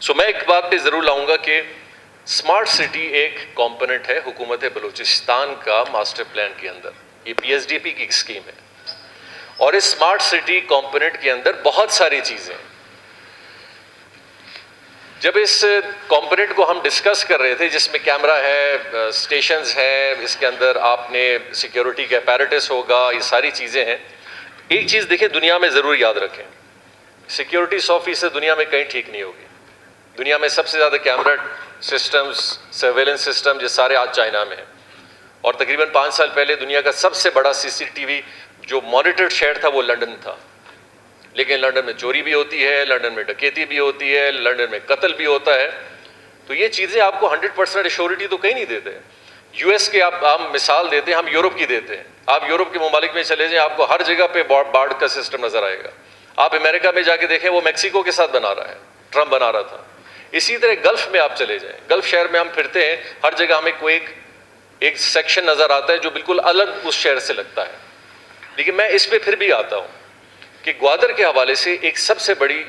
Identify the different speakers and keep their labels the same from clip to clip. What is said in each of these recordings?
Speaker 1: سو میں ایک بات پہ ضرور لاؤں گا کہ اسمارٹ سٹی ایک کمپوننٹ ہے حکومت بلوچستان کا ماسٹر پلان کے اندر. یہ پی ایس ڈی پی کی اسکیم ہے اور اس اسمارٹ سٹی کمپوننٹ کے اندر بہت ساری چیزیں ہیں. جب اس کمپوننٹ کو ہم ڈسکس کر رہے تھے جس میں کیمرہ ہے, اسٹیشنز ہے, اس کے اندر آپ نے سیکیورٹی کا اپیریٹس ہوگا, یہ ساری چیزیں ہیں. ایک چیز دیکھیں دنیا میں ضرور یاد رکھیں, سیکیورٹی 100% دنیا میں کہیں ٹھیک نہیں ہوگی. دنیا میں سب سے زیادہ کیمرہ سسٹمز, سرویلنس سسٹم یہ سارے آج چائنا میں ہیں, اور تقریباً 5 سال پہلے دنیا کا سب سے بڑا CCTV جو مانیٹرڈ شہر تھا وہ لنڈن تھا. لیکن لنڈن میں چوری بھی ہوتی ہے, لنڈن میں ڈکیتی بھی ہوتی ہے, لنڈن میں قتل بھی ہوتا ہے. تو یہ چیزیں آپ کو 100% ایشورٹی تو کہیں نہیں دیتے. US کے آپ مثال دیتے ہیں, ہم یورپ کی دیتے ہیں. آپ یورپ کے ممالک میں چلے جائیں, آپ کو ہر جگہ پہ بارڈ کا سسٹم نظر آئے گا. آپ امریکہ میں جا کے دیکھیں, وہ میکسیکو کے ساتھ بنا رہا ہے, ٹرمپ بنا رہا تھا. اسی طرح گلف میں آپ چلے جائیں, گلف شہر میں ہم پھرتے ہیں, ہر جگہ ہمیں کوئی ایک سیکشن نظر آتا ہے جو بالکل الگ اس شہر سے لگتا ہے. لیکن میں اس پہ پھر بھی آتا ہوں کہ گوادر کے حوالے سے ایک سب سے بڑی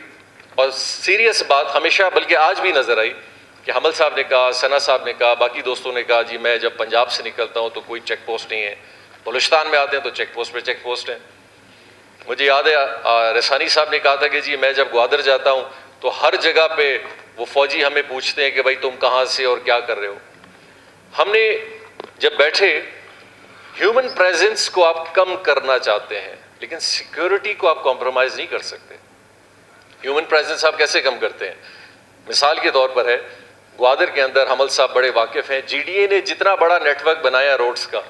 Speaker 1: اور سیریس بات ہمیشہ, بلکہ آج بھی نظر آئی کہ حمل صاحب نے کہا, ثنا صاحب نے کہا, باقی دوستوں نے کہا, جی میں جب پنجاب سے نکلتا ہوں تو کوئی چیک پوسٹ نہیں ہے, بلوچستان میں آتے ہیں تو چیک پوسٹ پہ چیک پوسٹ ہیں. مجھے یاد ہے رسانی صاحب نے کہا تھا کہ جی میں جب گوادر جاتا ہوں تو ہر جگہ پہ وہ فوجی ہمیں پوچھتے ہیں کہ بھائی تم کہاں سے اور کیا کر رہے ہو. ہم نے جب بیٹھے, ہیومن پریزنس کو آپ کم کرنا چاہتے ہیں لیکن سیکیورٹی کو آپ کمپرومائز نہیں کر سکتے. ہیومن پریزنس آپ کیسے کم کرتے ہیں؟ مثال کے طور پر ہے, گوادر کے اندر حمل صاحب بڑے واقف ہیں, GDA نے جتنا بڑا نیٹ ورک بنایا روڈز کا,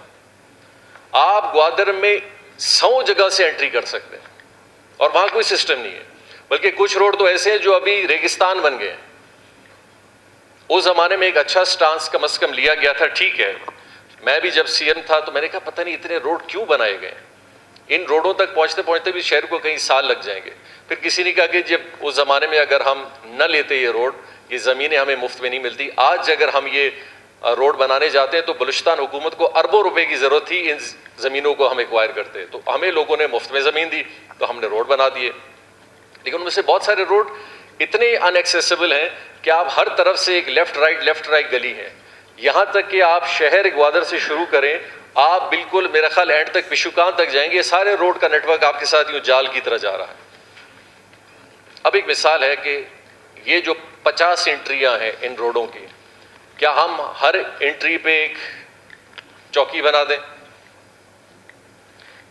Speaker 1: آپ گوادر میں 100 جگہ سے انٹری کر سکتے ہیں اور وہاں کوئی سسٹم نہیں ہے. بلکہ کچھ روڈ تو ایسے ہیں جو ابھی ریگستان بن گئے ہیں. اس زمانے میں ایک اچھا سٹانس کم از کم لیا گیا تھا, ٹھیک ہے, میں بھی جب CM تھا تو میں نے کہا پتہ نہیں اتنے روڈ کیوں بنائے گئے, ان روڈوں تک پہنچتے پہنچتے بھی شہر کو کئی سال لگ جائیں گے. پھر کسی نے کہا کہ جب اس زمانے میں اگر ہم نہ لیتے یہ روڈ, یہ زمینیں ہمیں مفت میں نہیں ملتی. آج اگر ہم یہ روڈ بنانے جاتے ہیں تو بلوچستان حکومت کو اربوں روپے کی ضرورت تھی ان زمینوں کو ہم ایکوائر کرتے, تو ہمیں لوگوں نے مفت میں زمین دی تو ہم نے روڈ بنا دیے. لیکن ان میں سے بہت سارے روڈ اتنے ان ایکسیسیبل ہیں کہ آپ ہر طرف سے ایک لیفٹ رائٹ گلی ہے. یہاں تک کہ آپ شہر گوادر سے شروع کریں, آپ بالکل میرا خیال اینڈ تک پشوکان تک جائیں گے, سارے روڈ کا نیٹ ورک آپ کے ساتھ یوں جال کی طرح جا رہا ہے. اب ایک مثال ہے کہ یہ جو 50 انٹریاں ہیں ان روڈوں کی, کیا ہم ہر انٹری پہ ایک چوکی بنا دیں؟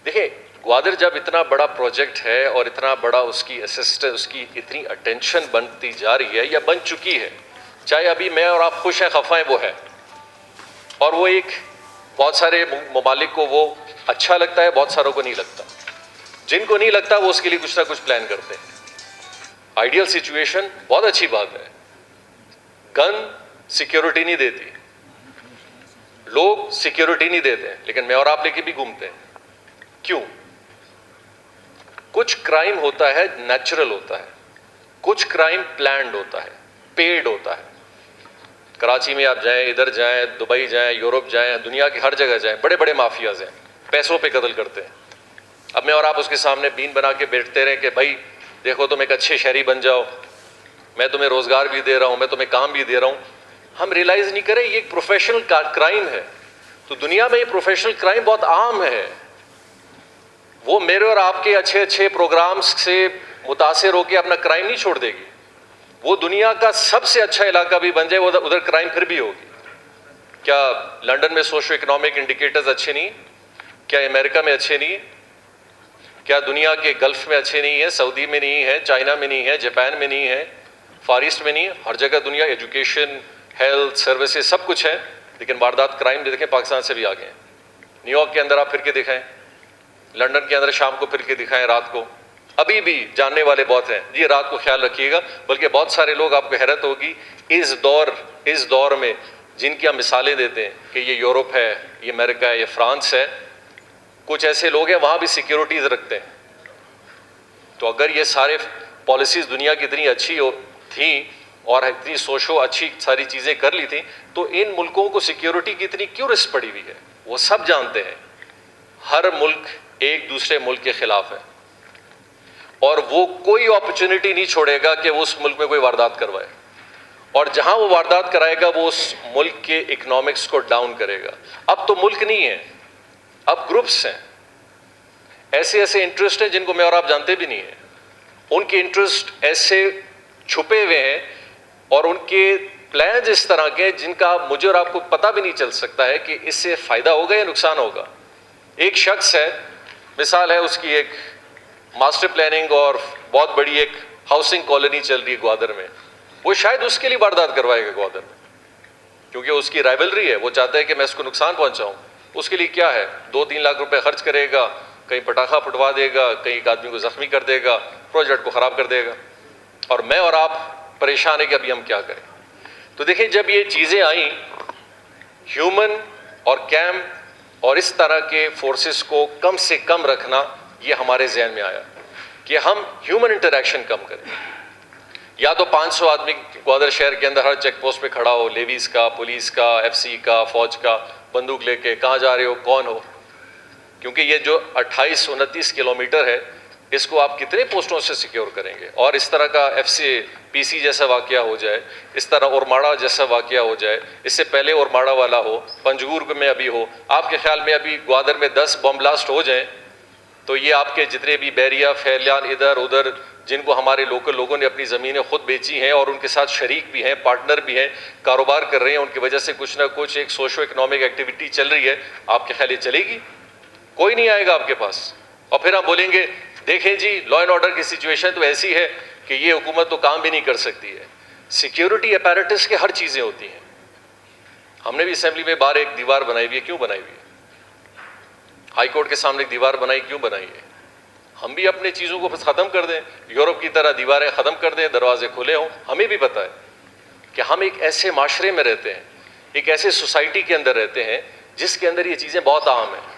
Speaker 1: دیکھیں گوادر جب اتنا بڑا پروجیکٹ ہے اور اتنا بڑا اس کی اسسٹنس, اس کی اتنی اٹینشن بنتی جا رہی ہے یا بن چکی ہے, چاہے ابھی میں اور آپ خوش ہیں خفا ہیں وہ ہے, اور وہ ایک بہت سارے ممالک کو وہ اچھا لگتا ہے, بہت ساروں کو نہیں لگتا. جن کو نہیں لگتا وہ اس کے لیے کچھ نہ کچھ پلان کرتے ہیں. آئیڈیل سچویشن بہت اچھی بات ہے, گن سیکیورٹی نہیں دیتی, لوگ سیکیورٹی نہیں دیتے, لیکن میں اور آپ لے کے بھی گھومتے ہیں. کیوں؟ کچھ کرائم ہوتا ہے نیچرل ہوتا ہے, کچھ کرائم پلانڈ ہوتا ہے, پیڈ ہوتا ہے. کراچی میں آپ جائیں, ادھر جائیں, دبئی جائیں, یورپ جائیں, دنیا کی ہر جگہ جائیں, بڑے بڑے مافیاز ہیں, پیسوں پہ قتل کرتے ہیں. اب میں اور آپ اس کے سامنے بین بنا کے بیٹھتے رہیں کہ بھائی دیکھو تم ایک اچھے شہری بن جاؤ, میں تمہیں روزگار بھی دے رہا ہوں, میں تمہیں کام بھی دے رہا ہوں. ہم ریلائز نہیں کریں یہ ایک پروفیشنل کرائم ہے. تو دنیا میں یہ پروفیشنل کرائم بہت عام ہے. وہ میرے اور آپ کے اچھے پروگرامز سے متاثر ہو کے اپنا کرائم نہیں چھوڑ دے گی. وہ دنیا کا سب سے اچھا علاقہ بھی بن جائے, ادھر کرائم پھر بھی ہوگی. کیا لنڈن میں سوشو اکنامک انڈیکیٹرز اچھے نہیں؟ کیا امریکہ میں اچھے نہیں؟ کیا دنیا کے گلف میں اچھے نہیں ہیں, سعودی میں نہیں ہے, چائنا میں نہیں ہے, جاپان میں نہیں ہے, فار ایسٹ میں نہیں ہے؟ ہر جگہ دنیا, ایجوکیشن, ہیلتھ سروسز سب کچھ ہے, لیکن واردات کرائم دیکھیں پاکستان سے بھی آگے ہیں. نیو یارک کے اندر آپ پھر کے دکھائیں, لنڈن کے اندر شام کو پھر کے دکھائیں, رات کو. ابھی بھی جاننے والے بہت ہیں, جی رات کو خیال رکھیے گا. بلکہ بہت سارے لوگ, آپ کو حیرت ہوگی, اس دور میں جن کی ہم مثالیں دیتے ہیں کہ یہ یورپ ہے, یہ امریکہ ہے, یہ فرانس ہے, کچھ ایسے لوگ ہیں وہاں بھی سیکیورٹیز رکھتے ہیں. تو اگر یہ سارے پالیسیز دنیا کی اتنی اچھی تھیں اور اتنی سوشو اچھی ساری چیزیں کر لی تھیں, تو ان ملکوں کو سیکیورٹی کی اتنی کیوں رسک پڑی ہوئی ہے؟ وہ سب جانتے ہیں ہر ملک ایک دوسرے ملک کے خلاف ہے, اور وہ کوئی اپرچونٹی نہیں چھوڑے گا کہ وہ اس ملک میں کوئی واردات کروائے. اور جہاں وہ واردات کرائے گا وہ اس ملک کے اکنامکس کو ڈاؤن کرے گا. اب تو ملک نہیں ہے, اب گروپس ہیں, ایسے ایسے انٹرسٹ ہیں جن کو میں اور آپ جانتے بھی نہیں ہیں. ان کے انٹرسٹ ایسے چھپے ہوئے ہیں اور ان کے پلانز اس طرح کے جن کا مجھے اور آپ کو پتہ بھی نہیں چل سکتا ہے کہ اس سے فائدہ ہوگا یا نقصان ہوگا. ایک شخص ہے, مثال ہے اس کی, ایک ماسٹر پلاننگ اور بہت بڑی ایک ہاؤسنگ کالونی چل رہی ہے گوادر میں, وہ شاید اس کے لیے واردات کروائے گا گوادر میں, کیونکہ اس کی رائیولری ہے, وہ چاہتا ہے کہ میں اس کو نقصان پہنچاؤں. اس کے لیے کیا ہے, 2-3 لاکھ روپے خرچ کرے گا, کہیں پٹاخہ پھٹوا دے گا, کہیں ایک آدمی کو زخمی کر دے گا, پروجیکٹ کو خراب کر دے گا, اور میں اور آپ پریشان ہیں کہ ابھی ہم کیا کریں. تو دیکھیں, جب یہ چیزیں آئیں, ہیومن اور کیمپ اور اس طرح کے فورسز کو کم سے کم رکھنا, یہ ہمارے ذہن میں آیا کہ ہم ہیومن انٹریکشن کم کریں. یا تو 500 آدمی گوادر شہر کے اندر ہر چیک پوسٹ پہ کھڑا ہو, لیویز کا, پولیس کا, ایف سی کا, فوج کا, بندوق لے کے کہاں جا رہے ہو, کون ہو, کیونکہ یہ جو 28-29 کلومیٹر ہے اس کو آپ کتنے پوسٹوں سے سیکیور کریں گے. اور اس طرح کا ایف سی پی سی جیسا واقعہ ہو جائے, اس طرح اورماڑا جیسا واقعہ ہو جائے, اس سے پہلے اورماڑا والا ہو, پنجگور میں ابھی ہو, آپ کے خیال میں ابھی گوادر میں 10 بم بلاسٹ ہو جائیں تو یہ آپ کے جتنے بھی بیریا, فیلیان, ادھر ادھر, جن کو ہمارے لوکل لوگوں نے اپنی زمینیں خود بیچی ہیں اور ان کے ساتھ شریک بھی ہیں, پارٹنر بھی ہیں, کاروبار کر رہے ہیں, ان کی وجہ سے کچھ نہ کچھ ایک سوشو اکنامک ایکٹیویٹی چل رہی ہے, آپ کے خیال یہ چلے گی؟ کوئی نہیں آئے گا آپ کے پاس. اور پھر ہم بولیں گے دیکھیں جی لا اینڈ آرڈر کی سچویشن تو ایسی ہے کہ یہ حکومت تو کام بھی نہیں کر سکتی ہے. سیکیورٹی اپیریٹس کے ہر چیزیں ہوتی ہیں. ہم نے بھی اسمبلی میں باہر ایک دیوار بنائی ہوئی ہے, کیوں بنائی ہوئی ہے؟ ہائی کورٹ کے سامنے ایک دیوار بنائی, کیوں بنائی ہے؟ ہم بھی اپنے چیزوں کو بس ختم کر دیں, یورپ کی طرح دیواریں ختم کر دیں, دروازے کھلے ہوں. ہمیں بھی پتہ ہے کہ ہم ایک ایسے معاشرے میں رہتے ہیں, ایک ایسے سوسائٹی کے اندر رہتے ہیں جس کے اندر یہ چیزیں بہت عام ہیں.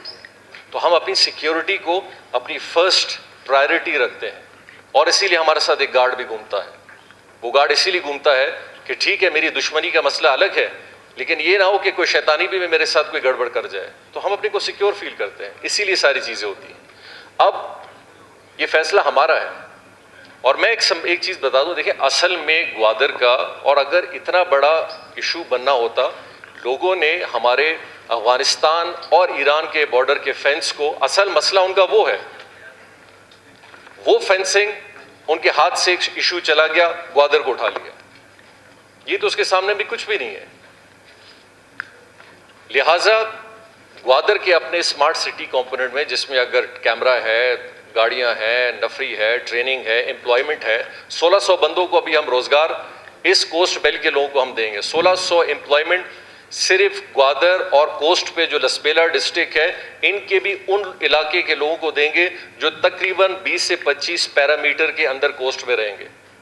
Speaker 1: تو ہم اپنی سیکیورٹی کو اپنی فرسٹ پرائرٹی رکھتے ہیں, اور اسی لیے ہمارے ساتھ ایک گارڈ بھی گھومتا ہے. وہ گارڈ اسی لیے گھومتا ہے کہ ٹھیک ہے میری دشمنی کا مسئلہ الگ ہے, لیکن یہ نہ ہو کہ کوئی شیطانی بھی میرے ساتھ کوئی گڑبڑ کر جائے. تو ہم اپنے کو سیکیور فیل کرتے ہیں, اسی لیے ساری چیزیں ہوتی ہیں. اب یہ فیصلہ ہمارا ہے, اور میں ایک چیز بتا دوں, دیکھیں اصل میں گوادر کا, اور اگر اتنا بڑا ایشو بننا ہوتا, لوگوں نے ہمارے افغانستان اور ایران کے بارڈر کے فینس کو, اصل مسئلہ ان کا وہ ہے, وہ فینسنگ ان کے ہاتھ سے ایک ایشو چلا گیا, گوادر کو اٹھا لیا. یہ تو اس کے سامنے بھی کچھ بھی نہیں ہے. لہٰذا گوادر کے اپنے اسمارٹ سٹی کمپوننٹ میں, جس میں اگر کیمرہ ہے, گاڑیاں ہیں, نفری ہے, ٹریننگ ہے, امپلائمنٹ ہے, 1600 بندوں کو ابھی ہم روزگار اس کوسٹ بیلٹ کے لوگوں کو ہم دیں گے. 1600 امپلائمنٹ صرف گوادر اور کوسٹ پہ جو لسبیلا ڈسٹرکٹ ہے ان کے بھی ان علاقے کے لوگوں کو دیں گے جو تقریباً 20 سے 25 پیرامیٹر کے اندر کوسٹ میں رہیں گے.